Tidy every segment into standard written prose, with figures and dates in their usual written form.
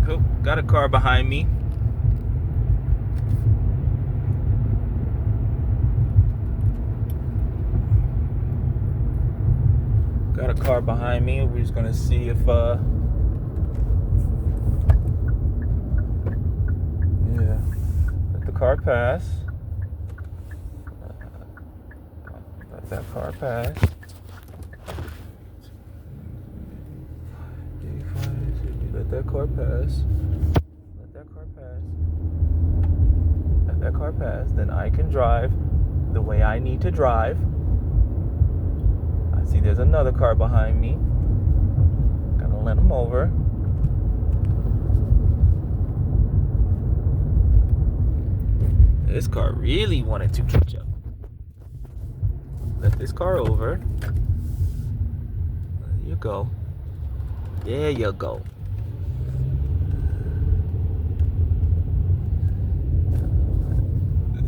Cool. Got a car behind me. Got a car behind me. We're just gonna see if yeah, let the car pass. Let that car pass. Let that car pass. Let that car pass. Let that car pass. Then I can drive the way I need to drive. I see there's another car behind me. Gotta let him over. This car really wanted to catch up. Let this car over. There you go. There you go.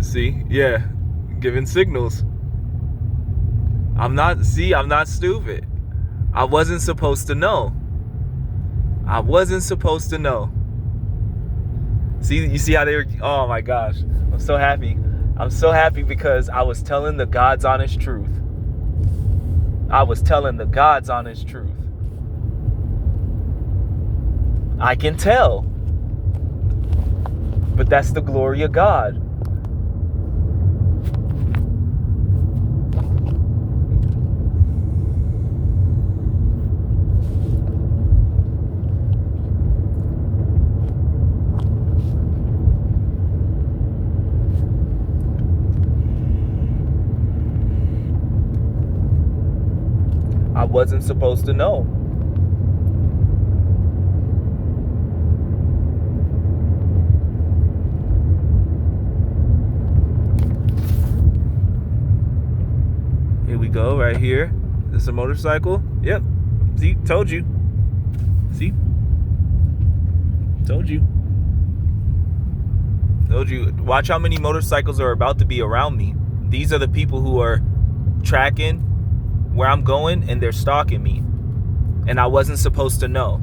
See? Yeah. Giving signals. I'm not stupid. I wasn't supposed to know. I wasn't supposed to know. See, you see how they were, oh my gosh. I'm so happy. I'm so happy because I was telling the God's honest truth. I was telling the God's honest truth. I can tell. But that's the glory of God. I wasn't supposed to know. Here we go, right here. This is a motorcycle. Yep. See, told you. See? Told you. Told you. Watch how many motorcycles are about to be around me. These are the people who are tracking where I'm going, and they're stalking me. And I wasn't supposed to know.